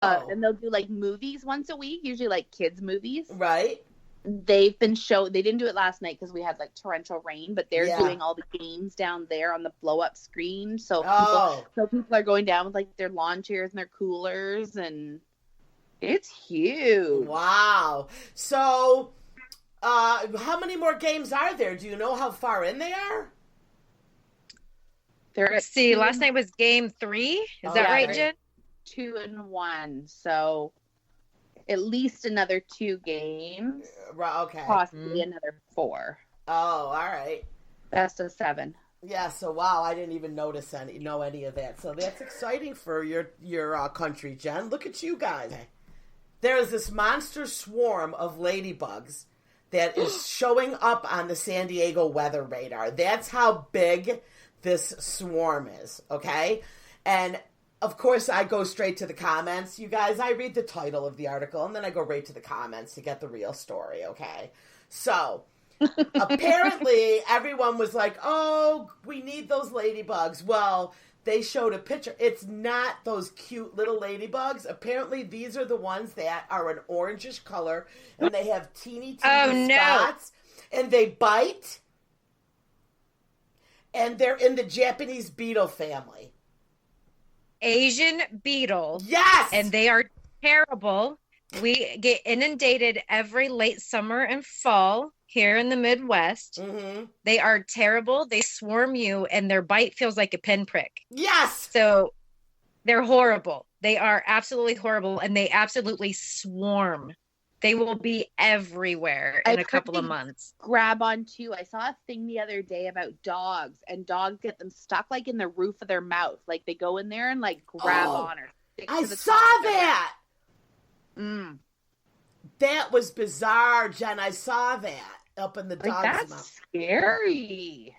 And they'll do like movies once a week, usually like kids movies. Right. They've been they didn't do it last night because we had like torrential rain, but they're doing all the games down there on the blow up screen. So people are going down with like their lawn chairs and their coolers, and it's huge. Wow. So how many more games are there? Do you know how far in they are? See, last night was game 3. Is that right, Jen? 2 and 1. So at least another 2 games. Okay. Possibly another 4. Oh, all right. Best of 7. Yeah, so wow, I didn't even know any of that. So that's exciting for your country, Jen. Look at you guys. There is this monster swarm of ladybugs that is showing up on the San Diego weather radar. That's how big this swarm is, okay? And of course, I go straight to the comments. You guys, I read the title of the article, and then I go right to the comments to get the real story, okay? So, apparently, everyone was like, oh, we need those ladybugs. Well, they showed a picture. It's not those cute little ladybugs. Apparently, these are the ones that are an orangish color, and they have teeny spots, and they bite, and they're in the Japanese beetle family. Asian beetle. Yes! And they are terrible. We get inundated every late summer and fall here in the Midwest. Mm-hmm. They are terrible. They swarm you, and their bite feels like a pinprick. Yes! So they're horrible. They are absolutely horrible, and they absolutely swarm. They will be everywhere in a couple of months. Grab on too. I saw a thing the other day about dogs, and dogs get them stuck like in the roof of their mouth. Like they go in there and like grab on her. I saw that. That was bizarre, Jen. I saw that up in the dog's mouth. That's scary.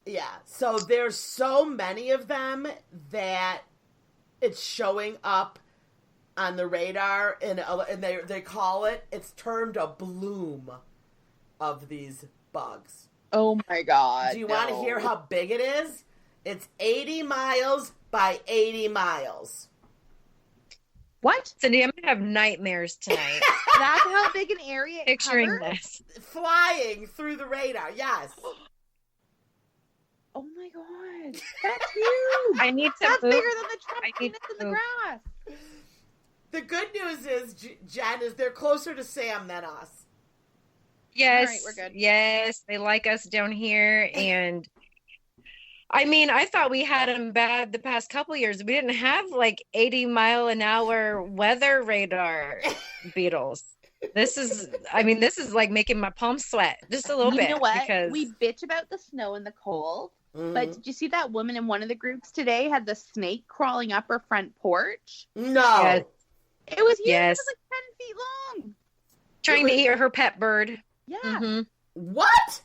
Yeah. So there's so many of them that it's showing up on the radar, and they call it's termed a bloom of these bugs. Oh my God. Do you want to hear how big it is? It's 80 miles by 80 miles. What? Cindy, I'm going to have nightmares tonight. That's how big an area Picturing this. Flying through the radar, yes. Oh my God. That's huge. I need to That's move. bigger than the Trump peanuts in the grass. The good news is, Jen, is they're closer to Sam than us. Yes. All right, we're good. Yes, they like us down here. And I mean, I thought we had them bad the past couple of years. We didn't have like 80-mile-an-hour weather radar beetles. This is like making my palms sweat just a little bit. You know what? Because we bitch about the snow and the cold. But did you see that woman in one of the groups today had the snake crawling up her front porch? No. Yes. It was huge. Yes. It was like 10 feet long. Trying to eat her pet bird. Yeah. Mm-hmm. What?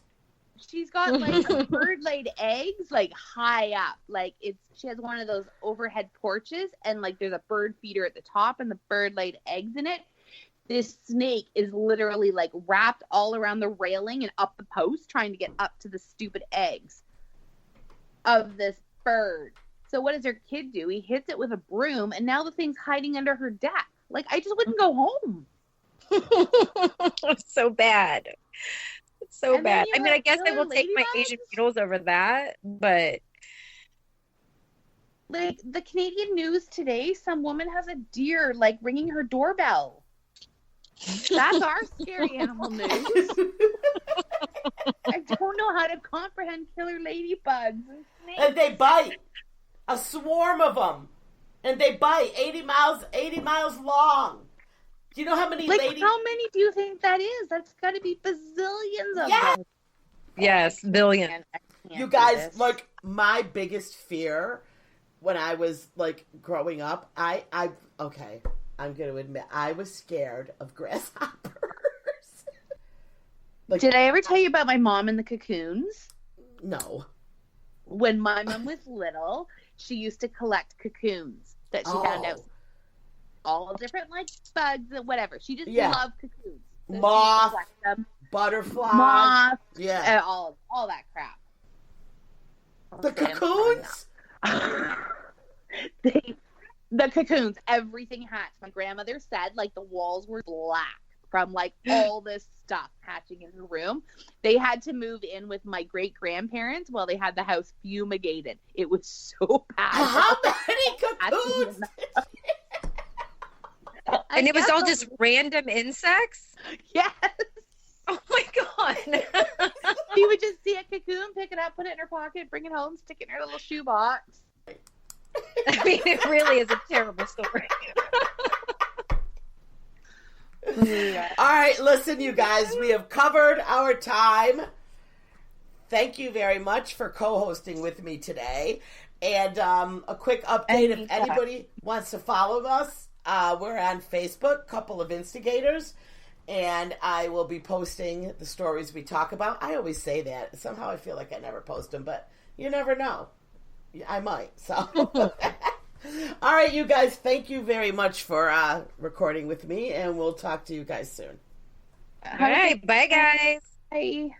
She's got like bird laid eggs like high up. Like she has one of those overhead porches, and like there's a bird feeder at the top, and the bird laid eggs in it. This snake is literally like wrapped all around the railing and up the post trying to get up to the stupid eggs of this bird. So what does her kid do? He hits it with a broom, and now the thing's hiding under her deck. Like, I just wouldn't go home. It's so bad. It's so bad. I mean, I guess I will take my ladybugs? Asian beetles over that, but Like, the Canadian news today, some woman has a deer, like, ringing her doorbell. That's our scary animal news. I don't know how to comprehend killer ladybugs and snakes. And they bite. A swarm of them. And they bite 80 miles long. Do you know how many Like, how many do you think that is? That's got to be bazillions of them. Yes, billion. You guys, like, my biggest fear when I was, like, growing up, I'm going to admit, I was scared of grasshoppers. Like, did I ever tell you about my mom and the cocoons? No. When my mom was little, she used to collect cocoons that she found out. All different, like, bugs and whatever. She just loved cocoons. So moth, butterfly. Moth. Yeah. All that crap. The cocoons? The cocoons, everything hatched. My grandmother said like the walls were black from like all this stuff hatching in her room. They had to move in with my great grandparents while they had the house fumigated. It was so bad. How many cocoons? And it was all just random insects? Yes. Oh my God. You would just see a cocoon, pick it up, put it in her pocket, bring it home, stick it in her little shoebox. I mean, it really is a terrible story. All right, listen, you guys, we have covered our time. Thank you very much for co-hosting with me today. And a quick update, if anybody wants to follow us, we're on Facebook, Couple of Instigators, and I will be posting the stories we talk about. I always say that. Somehow I feel like I never post them, but you never know. I might. So, all right, you guys, thank you very much for recording with me, and we'll talk to you guys soon. All right, bye, guys. Bye.